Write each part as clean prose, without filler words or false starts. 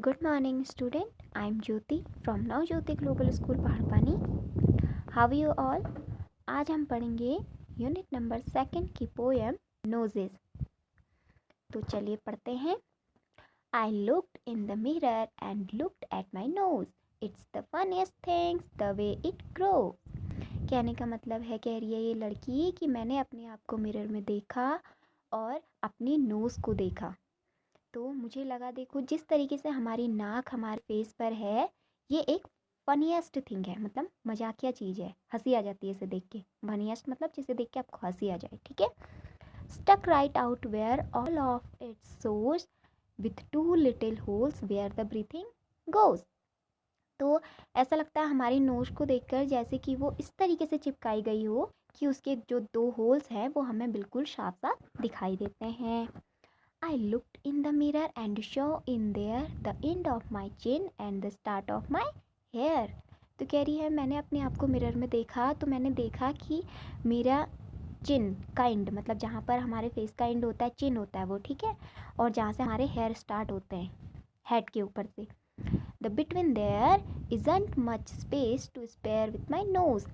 Good morning, student. I'm Jyoti from Now Jyoti Global School Paharpani. How are you all? आज हम पढ़ेंगे unit number 2 की poem noses. तो चलिए पढ़ते हैं. I looked in the mirror and looked at my nose. It's the funniest thing the way it grows. कहने का मतलब है, कह रही है ये लड़की कि मैंने अपने आप को मिरर में देखा और अपनी नोज़ को देखा. तो मुझे लगा देखो जिस तरीके से हमारी नाक हमारे फेस पर है, ये एक फनीएस्ट थिंग है, मतलब मजाकिया चीज़ है, हंसी आ जाती है इसे देख के. फनीएस्ट मतलब जिसे देख के आपको हंसी आ जाए, ठीक है. Stuck right out where all of its सोर्स with two little holes where the breathing goes. तो ऐसा लगता है हमारी नोज को देखकर जैसे कि वो इस तरीके से चिपकाई गई हो कि उसके जो 2 होल्स हैं वो हमें बिल्कुल साफ साफ दिखाई देते हैं. I looked in the mirror and saw in there the end of my chin and the start of my hair. तो कह रही है मैंने अपने आप को मिरर में देखा तो मैंने देखा कि मेरा चिन का एंड, मतलब जहाँ पर हमारे फेस का एंड होता है चिन होता है वो, ठीक है, और जहाँ से हमारे हेयर स्टार्ट होते हैं हेड के ऊपर से. The between there isn't much space to spare with my nose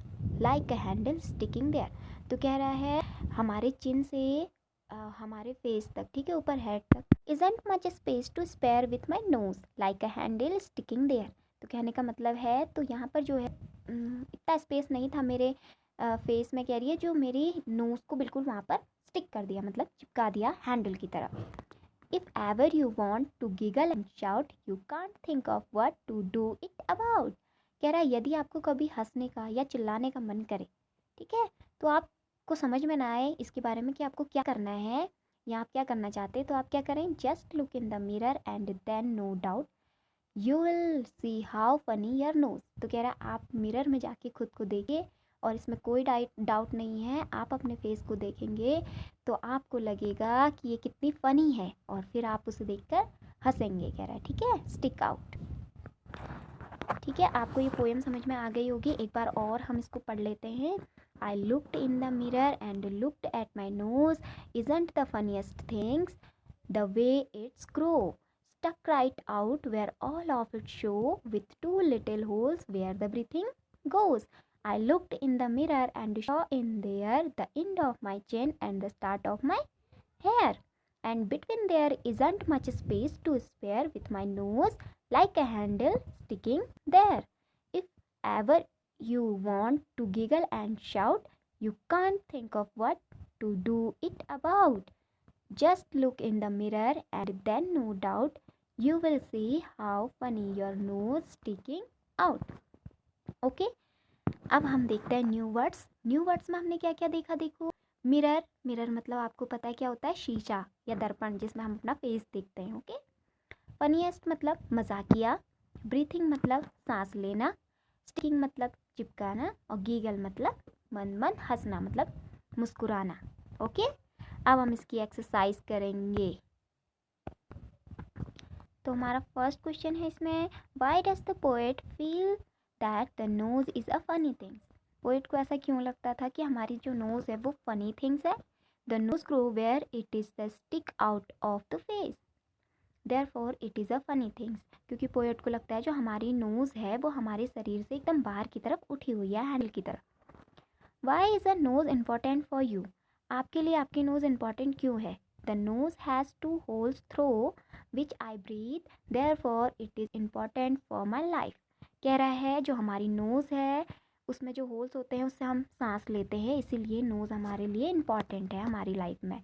like a handle sticking there. तो कह रहा है हमारे चिन से हमारे फेस तक, ठीक है, ऊपर हेड तक, isn't much space to spare with my nose like a handle sticking there. तो कहने का मतलब है तो यहाँ पर जो है इतना स्पेस नहीं था मेरे फेस में, कह रही है, जो मेरी नोज को बिल्कुल वहाँ पर स्टिक कर दिया, मतलब चिपका दिया हैंडल की तरह. If ever you want to giggle and shout, you can't think of what to do it about. कह रहा है यदि आपको कभी हंसने का या चिल्लाने का मन करे, ठीक है, तो आपको समझ में ना आए इसके बारे में कि आपको क्या करना है या आप क्या करना चाहते हैं, तो आप क्या करें, just look in the mirror and then no doubt you will see how funny your nose. तो कह रहा है आप मिरर में जाके खुद को देखिए और इसमें कोई डाउट नहीं है, आप अपने फेस को देखेंगे तो आपको लगेगा कि ये कितनी फ़नी है और फिर आप उसे देखकर हंसेंगे. कह रहा है ठीक है, स्टिक आउट. ठीक है, आपको ये पोएम समझ में आ गई होगी. एक बार और हम इसको पढ़ लेते हैं. I looked in the mirror and looked at my nose isn't the funniest things the way it's grow. Stuck right out where all of it show with 2 little holes where the breathing goes. I looked in the mirror and saw in there the end of my chin and the start of my hair. And between there isn't much space to spare with my nose like a handle sticking there. If ever you want to giggle and shout, you can't think of what to do it about. Just look in the mirror and then no doubt you will see how funny your nose sticking out. Okay, अब हम देखते हैं new words. New words में हमने क्या क्या देखा, देखो. मिरर, मिरर मतलब आपको पता है क्या होता है, शीशा या दर्पण जिसमें हम अपना फेस देखते हैं. ओके. फनीएस्ट मतलब मजाकिया. ब्रीथिंग मतलब सांस लेना. स्टिकिंग मतलब चिपकाना. और गीगल मतलब मन मन हंसना, मतलब मुस्कुराना. ओके. अब हम इसकी एक्सरसाइज करेंगे. तो हमारा फर्स्ट क्वेश्चन है इसमें, why does the poet feel that the nose is a funny things. Poet को ऐसा क्यों लगता था कि हमारी जो नोज़ है वो फनी थिंग्स है. The nose grow where it is the stick out of the face, therefore it is a funny things. क्योंकि पोएट को लगता है जो हमारी नोज़ है वो हमारे शरीर से एकदम बाहर की तरफ उठी हुई है, हैंडल की तरफ. Why is a nose important for you. आपके लिए आपकी नोज़ इम्पॉर्टेंट क्यों है. The nose has 2 holes through which I breathe, therefore it is important for my life. कह रहा है जो हमारी नोज़ है उसमें जो होल्स होते हैं उससे हम सांस लेते हैं, इसीलिए नोज़ हमारे लिए इम्पॉर्टेंट है हमारी लाइफ में.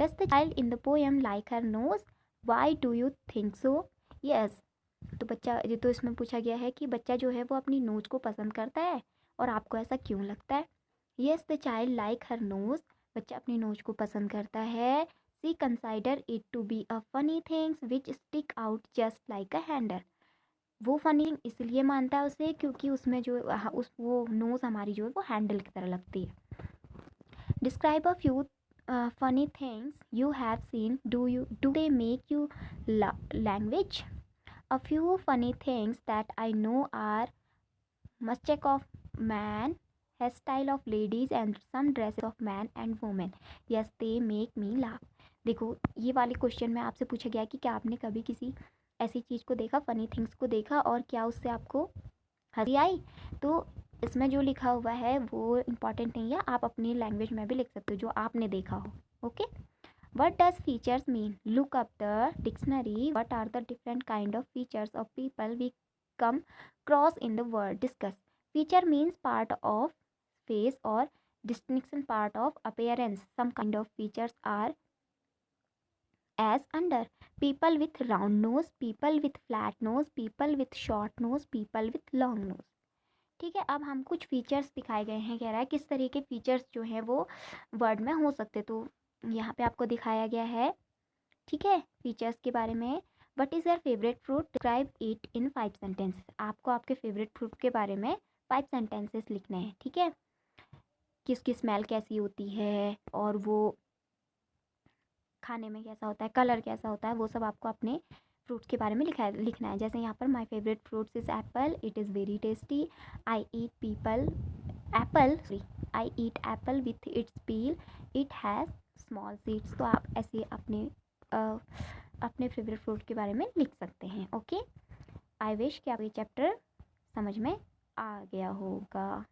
Does the child in the poem like her nose? Why do you think so? Yes. तो बच्चा, ये तो इसमें पूछा गया है कि बच्चा जो है वो अपनी नोज़ को पसंद करता है और आपको ऐसा क्यों लगता है. Yes, the child like her nose. बच्चा अपनी नोज़ को पसंद करता है. She consider it to be a funny things which stick out just like a handle. वो फनी इसलिए मानता है उसे क्योंकि उसमें जो उस वो नोज़ हमारी जो है वो हैंडल की तरह लगती है. Describe a few funny things you have seen. Do they make you language? A few funny things that I know are mustache of man, hairstyle of ladies and some dresses of man and women. Yes, they make me laugh. देखो ये वाले question में आपसे पूछा गया कि क्या आपने कभी किसी ऐसी चीज़ को देखा, फ़नी थिंग्स को देखा और क्या उससे आपको हंसी आई। तो इसमें जो लिखा हुआ है वो इम्पॉर्टेंट नहीं है, आप अपनी लैंग्वेज में भी लिख सकते हो जो आपने देखा हो। Okay, what does features mean? Look up the dictionary. What are the different kind of features of people we come across in the world? Discuss. Feature means part of face or distinction part of appearance. Some kind of features are as under: people with round nose, people with flat nose, people with short nose, people with long nose. ठीक है, अब हम कुछ features दिखाए गए हैं, कह रहा है किस तरह के फीचर्स जो हैं वो वर्ड में हो सकते। तो यहाँ पे आपको दिखाया गया है, ठीक है, फीचर्स के बारे में। What is your favourite fruit, describe it in 5 sentences. आपको आपके फेवरेट फ्रूट के बारे में 5 सेंटेंसेस लिखने हैं, ठीक है। किसकी स्मेल कैसी होती है और वो खाने में कैसा होता है, कलर कैसा होता है, वो सब आपको अपने फ्रूट्स के बारे में लिखना है। जैसे यहाँ पर my favourite fruits is Apple, it is very tasty. I eat people Apple sorry I eat Apple with its peel, it has small seeds. तो आप ऐसे अपने फेवरेट फ्रूट के बारे में लिख सकते हैं। ओके, आई विश कि आप ये चैप्टर समझ में आ गया होगा।